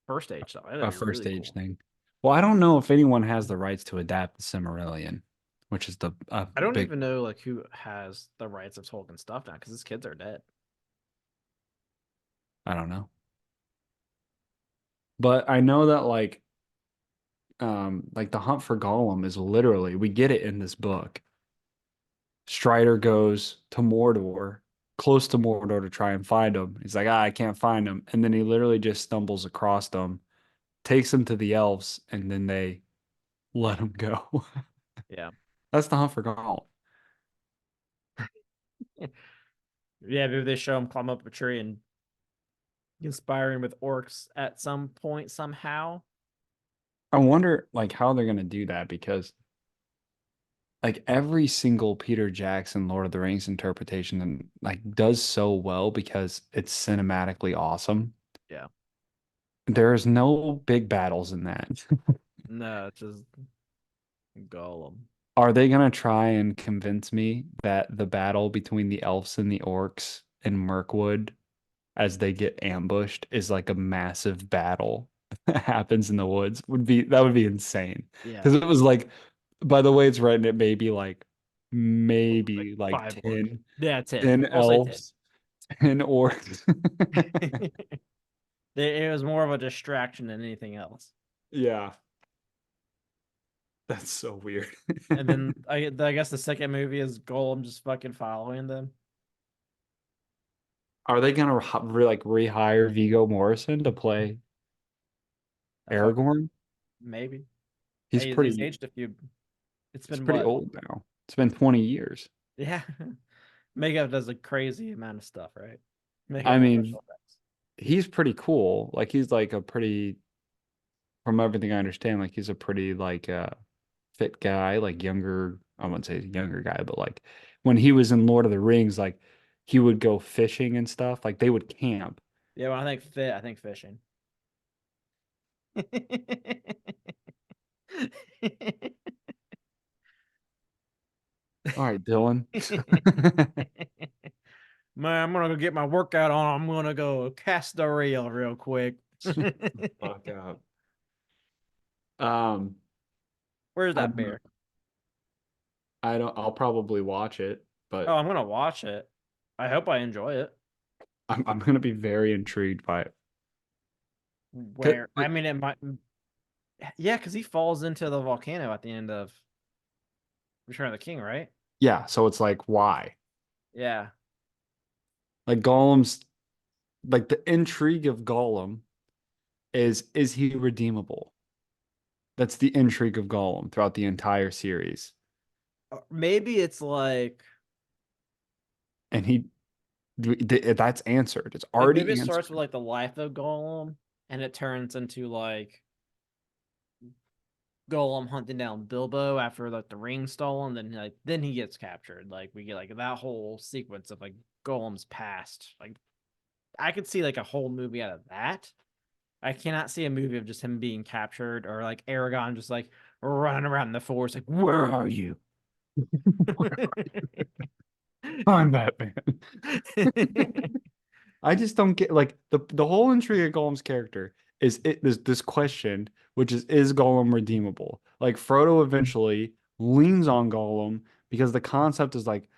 first age stuff. That'd A be first really age cool. thing. Well, I don't know if anyone has the rights to adapt the Silmarillion, which is the I don't big. even know like who has the rights of Tolkien stuff now because his kids are dead. I don't know, but I know that like the hunt for Gollum is literally we get it in this book. Strider goes to Mordor, close to Mordor to try and find him. He's like, I can't find him, and then he literally just stumbles across them, takes him to the elves, and then they let him go. Yeah. That's the hunt for Gollum. Yeah, maybe they show him climb up a tree and conspiring with orcs at some point somehow. I wonder like how they're gonna do that because like every single Peter Jackson Lord of the Rings interpretation and like does so well because it's cinematically awesome. Yeah. There is no big battles in that. No, it's just Gollum. Are they gonna try and convince me that the battle between the elves and the orcs in Mirkwood as they get ambushed is like a massive battle that happens in the woods? That would be insane. Yeah. Because it was like by the way it's written, it may be like Like maybe like five orcs. 10 Yeah, 10. 10 We'll say 10. elves, 10 orcs. It was more of a distraction than anything else. Yeah, that's so weird. And then I guess the second movie is Gollum just fucking following them. Are they gonna like rehire Viggo Morrison to play I fuck Aragorn? maybe. He's He's pretty aged a few. It's he's been pretty what? old now. It's been 20 years. Yeah. Makeup does a crazy amount of stuff, right? Makeup I and mean, special effects. he's pretty cool. Like he's like a pretty, from everything I understand, like he's a pretty like fit guy, like younger, I wouldn't say younger guy, but like when he was in Lord of the Rings, like he would go fishing and stuff. Like they would camp. Yeah, when I think fit, I think fishing. All right, Dylan. Man, I'm gonna go get my workout on. I'm gonna go cast the reel real quick. Shut the fuck up. Um, Where's I that don't know. bear? I'll probably watch it, Oh, but I'm gonna watch it. I hope I enjoy it. I'm gonna be very intrigued by it. Where I mean, it might. Yeah, because he falls into the volcano at the end of Return of the King, right? Yeah, so it's like why? Yeah, Like Gollum's like the intrigue of Gollum is he redeemable? That's the intrigue of Gollum throughout the entire series. maybe it's And that's answered. It's like maybe it already starts with answered. like the life of Gollum, and it turns into like Gollum hunting down Bilbo after like the ring stolen, then he gets captured. Like we get like that whole sequence of like Gollum's past. Like I could see like a whole movie out of that. I cannot see a movie of just him being captured or like Aragon just like running around in the forest like where are you? I'm Batman. I just don't get like the whole intrigue of Gollum's character is this question, which is Gollum redeemable? Like Frodo eventually leans on Gollum because the concept is like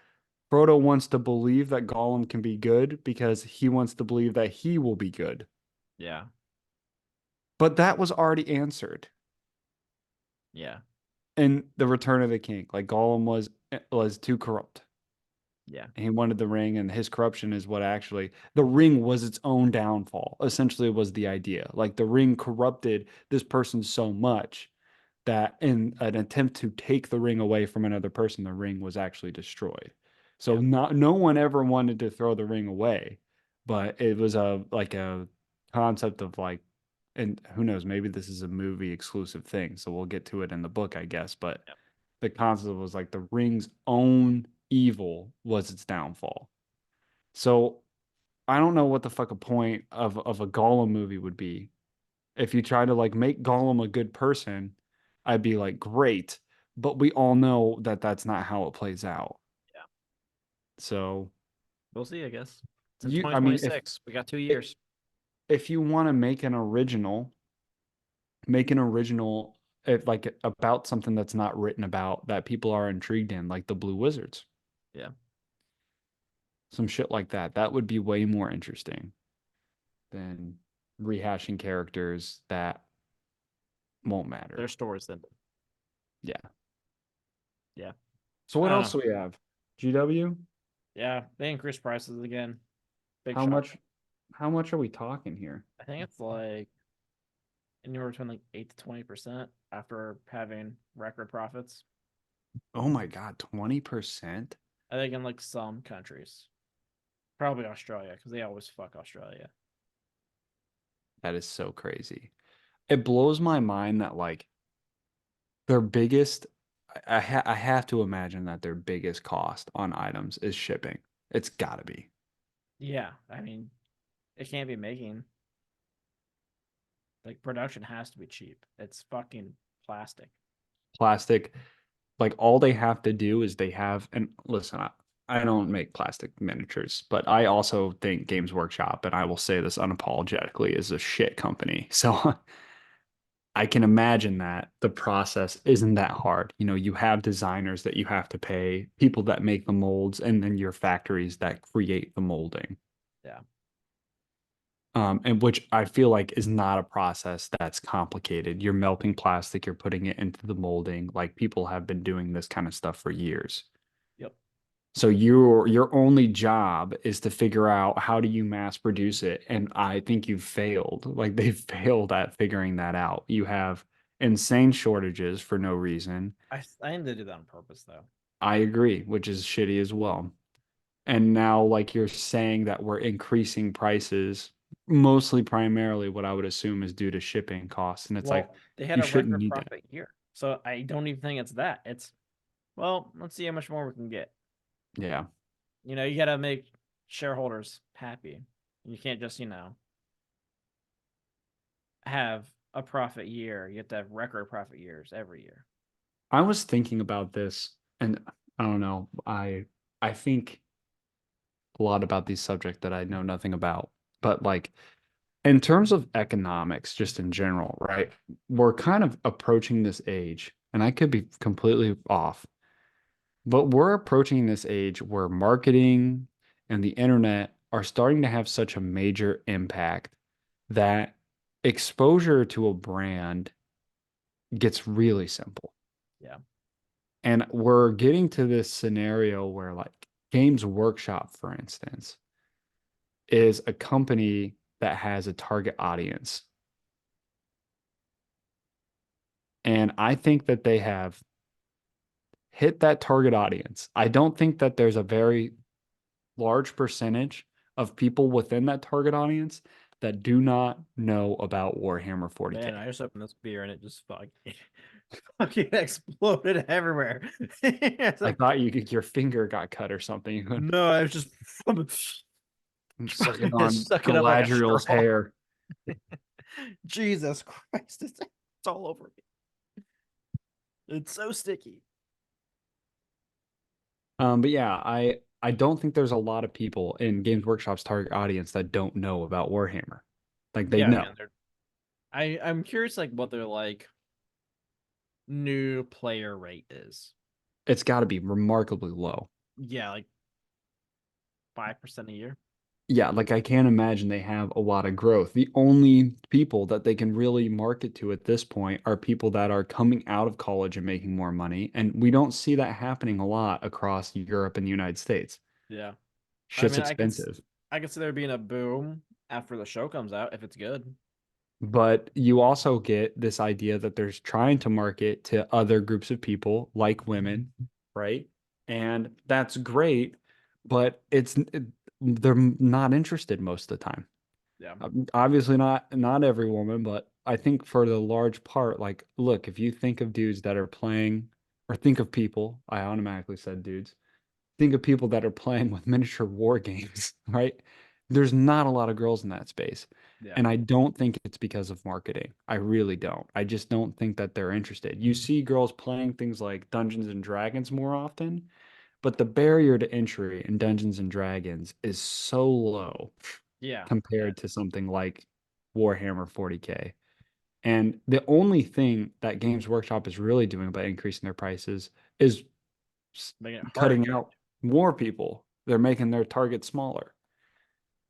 Frodo wants to believe that Gollum can be good because he wants to believe that he will be good. Yeah, But that was already answered yeah, in The Return of the King. Like Gollum was too corrupt. yeah, And he wanted the ring, and his corruption is what actually the ring was its own downfall. Essentially, was the idea. Like the ring corrupted this person so much that in an attempt to take the ring away from another person, the ring was actually destroyed. So yeah, not no one ever wanted to throw the ring away, but it was a like a concept of like, and who knows, maybe this is a movie exclusive thing. So we'll get to it in the book, I guess. But yeah. the concept was like the ring's own evil was its downfall. So I don't know what the fuck a point of a Gollum movie would be. If you try to like make Gollum a good person, I'd be like, great. But we all know that that's not how it plays out. Yeah, So we'll see. I guess it's in I mean, 2026. We got 2 years. if you want to make an original if like about something that's not written about that people are intrigued in, like the Blue Wizards, Yeah, some shit like that. That would be way more interesting than rehashing characters that won't matter. their stores then. Yeah. Yeah, So I what don't else know. do we have? GW? Yeah, they increased prices again. Big How shock. much how much are we talking here? I think it's like anywhere between like 8 to 20% after having record profits. Oh my God, 20%? I think in like some countries, probably Australia, because they always fuck Australia. That is so crazy. It blows my mind that like their biggest I have to imagine that their biggest cost on items is shipping. It's gotta be. Yeah, I mean, it can't be making like production has to be cheap. It's fucking plastic. Plastic, like all they have to do is they have and listen, I don't make plastic miniatures, but I also think Games Workshop, and I will say this unapologetically, is a shit company. So I can imagine that the process isn't that hard. You know, you have designers that you have to pay, people that make the molds, and then your factories that create the molding. Yeah. And which I feel like is not a process that's complicated. You're melting plastic, you're putting it into the molding. Like people have been doing this kind of stuff for years. Yep. So your only job is to figure out how do you mass produce it. And I think you've failed. Like they've failed at figuring that out. You have insane shortages for no reason. I think they do that on purpose though. I agree, which is shitty as well. And now like you're saying that we're increasing prices, mostly primarily what I would assume is due to shipping costs. And it's like Well, they had you a shouldn't record need that. profit year. So I don't even think it's that. It's well, let's see how much more we can get. Yeah. You gotta make shareholders happy. You can't just, have a profit year. You have to have record profit years every year. I was thinking about this and I don't know. I think a lot about these subjects that I know nothing about. But like in terms of economics, just in general, right? We're kind of approaching this age, and I could be completely off, but we're approaching this age where marketing and the internet are starting to have such a major impact that exposure to a brand gets really simple. Yeah. And we're getting to this scenario where, like, Games Workshop, for instance, is a company that has a target audience. And I think that they have hit that target audience. I don't think that there's a very large percentage of people within that target audience that do not know about Warhammer 40K. Man, I just opened this beer and it just fucking exploded everywhere. It's I like, thought your finger got cut or something. You could no, I was just sucking just on suck it up like a Galadriel's straw. hair. Jesus Christ, it's all over me. It's so sticky. But yeah, I don't think there's a lot of people in Games Workshop's target audience that don't know about Warhammer. Like they Yeah, know. man. I'm curious like what their like new player rate is. It's got to be remarkably low. Yeah, like 5% a year. Yeah, like I can't imagine they have a lot of growth. The only people that they can really market to at this point are people that are coming out of college and making more money. And we don't see that happening a lot across Europe and the United States. Yeah. I Shit's mean, expensive. I could see there being a boom after the show comes out if it's good. But you also get this idea that there's trying to market to other groups of people like women, right? And that's great, but they're not interested most of the time. Yeah. Obviously not every woman, but I think for the large part, like, look, if you think of dudes that are playing, or think of people, I automatically said dudes, think of people that are playing with miniature war games, right? There's not a lot of girls in that space. Yeah. And I don't think it's because of marketing. I really don't. I just don't think that they're interested. You see girls playing things like Dungeons and Dragons more often, but the barrier to entry in Dungeons and Dragons is so low Yeah. Yeah. compared to something like Warhammer 40K. And the only thing that Games Workshop is really doing by increasing their prices is Making it harder to cutting get out more people. They're making their target smaller.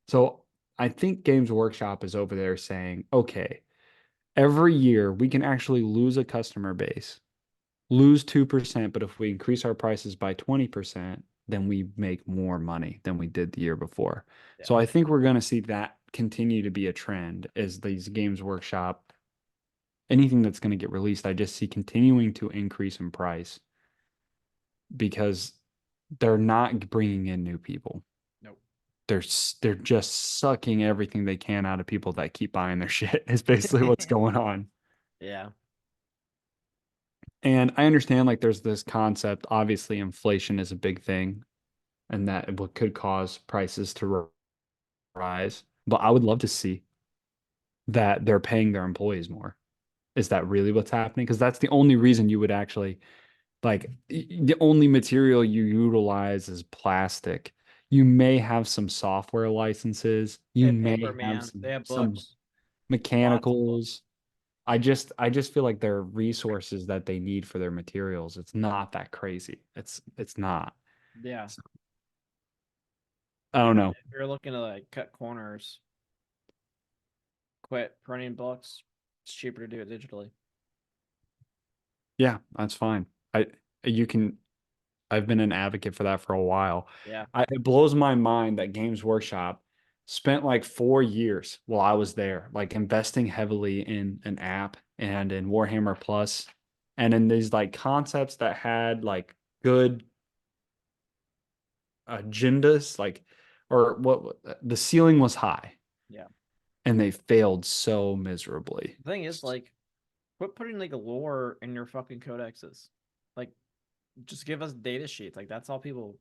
So I think Games Workshop is over there saying, okay, every year we can actually lose a customer base, lose 2%, but if we increase our prices by 20%, then we make more money than we did the year before. yeah. So I think we're going to see that continue to be a trend as these Games Workshop, anything that's going to get released, I just see continuing to increase in price because they're not bringing in new people. Nope. They're just sucking everything they can out of people that keep buying their shit is basically what's going on. Yeah. And I understand like there's this concept, obviously inflation is a big thing and that it could cause prices to rise. But I would love to see that they're paying their employees more. Is that really what's happening? Because that's the only reason you would actually like the only material you utilize is plastic. You may have some software licenses. They You have paper, may have man. They have some books. Lots of mechanicals. books. I just feel like there are resources that they need for their materials. It's not that crazy. It's not. Yeah. So, I I don't mean, know. if you're looking to like cut corners, quit printing books, it's cheaper to do it digitally. Yeah, that's fine. I you can I've been an advocate for that for a while. Yeah. It blows my mind that Games Workshop spent like 4 years while I was there, like investing heavily in an app and in Warhammer Plus and in these like concepts that had like good agendas, like or what the ceiling was high Yeah. and they failed so miserably. The thing is, like, quit putting like lore in your fucking codexes. Like, just give us data sheets. Like, that's all people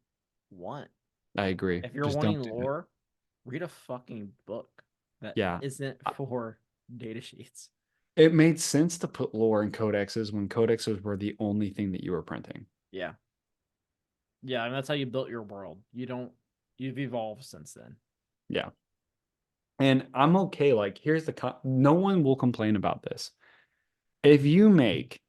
want. I agree. If you're Just wanting don't do it. lore, read a fucking book that Yeah. isn't for data sheets. It made sense to put lore in codexes when codexes were the only thing that you were printing. Yeah. Yeah, and that's how you built your world. You've evolved since then. Yeah. And I'm okay. Like, here's no one will complain about this. If you make,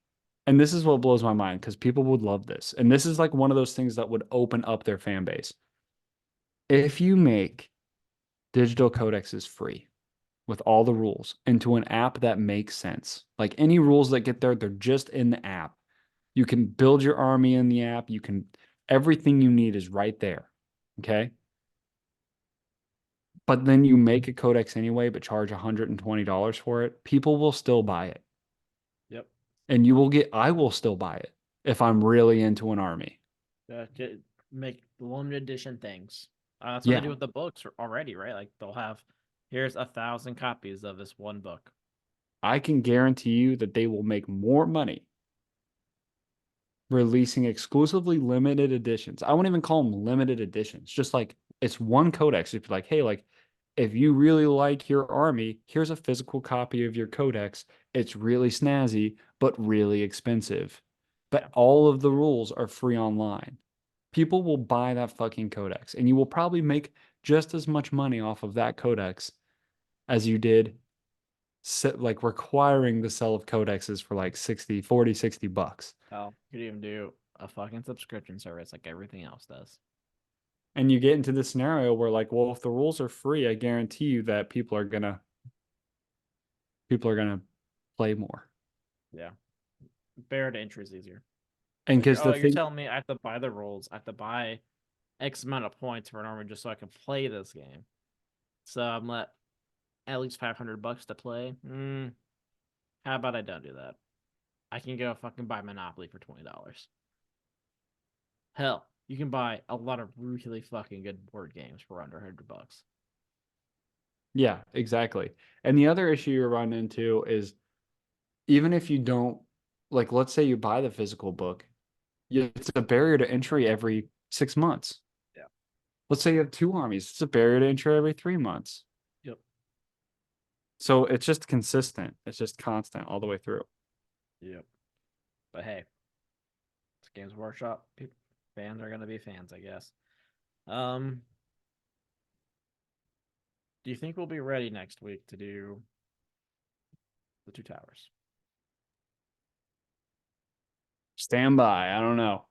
and this is what blows my mind because people would love this. And this is like one of those things that would open up their fan base. If you make digital codexes free with all the rules into an app that makes sense, like any rules that get there, they're just in the app. You can build your army in the app. Everything you need is right there. Okay. But then you make a codex anyway, but charge $120 for it. People will still buy it. Yep. And I will still buy it if I'm really into an army. Make limited edition things. That's what they do Yeah. with the books already, right? Like they'll have here's 1,000 copies of this one book. I can guarantee you that they will make more money releasing exclusively limited editions. I won't even call them limited editions. Just like it's one codex. If you're like, hey, like if you really like your army, here's a physical copy of your codex. It's really snazzy, but really expensive. Yeah. But all of the rules are free online. People will buy that fucking codex, and you will probably make just as much money off of that codex as you did like requiring the sell of codexes for like 60, 40, $60. Oh, you could even do a fucking subscription service like everything else does. And you get into this scenario where like, well, if the rules are free, I guarantee you that people are gonna play more. Yeah. Barrier to entry is easier. And Like, because oh, the you're thing, telling me I have to buy the rules, I have to buy X amount of points for an army just so I can play this game. So I'm at least $500 to play. How about I don't do that? I can go fucking buy Monopoly for $20. Hell, you can buy a lot of really fucking good board games for under $100. yeah, exactly. And the other issue you run into is even if you don't like, let's say you buy the physical book, it's a barrier to entry every 6 months. Yeah. Let's say you have two armies. It's a barrier to entry every 3 months. Yep. So it's just consistent. It's just constant all the way through. Yep. But hey, it's Games Workshop. Fans are gonna be fans, I guess. Um, do you think we'll be ready next week to do the two towers? Stand by. I don't know.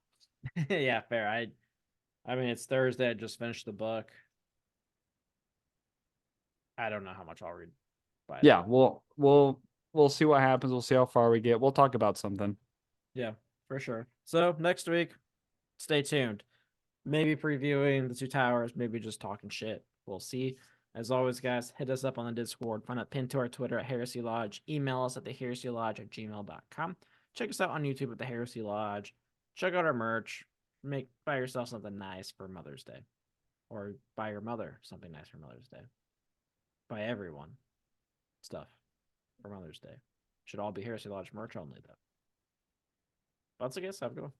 Yeah, fair. I mean it's Thursday, I just finished the book. I don't know how much I'll read by then. Yeah, we'll see what happens. We'll see how far we get. We'll talk about something. Yeah, for sure. So next week, stay tuned. Maybe previewing the two towers, maybe just talking shit. We'll see. As always, guys, hit us up on the Discord. Find a pin to our Twitter at Heresy Lodge. Email us at theheresiolodge@gmail.com. Check us out on YouTube at the Heresy Lodge. Check out our merch. Buy yourself something nice for Mother's Day. Or buy your mother something nice for Mother's Day. Buy everyone stuff for Mother's Day. Should all be Heresy Lodge merch only, though. That's, I guess, have a go.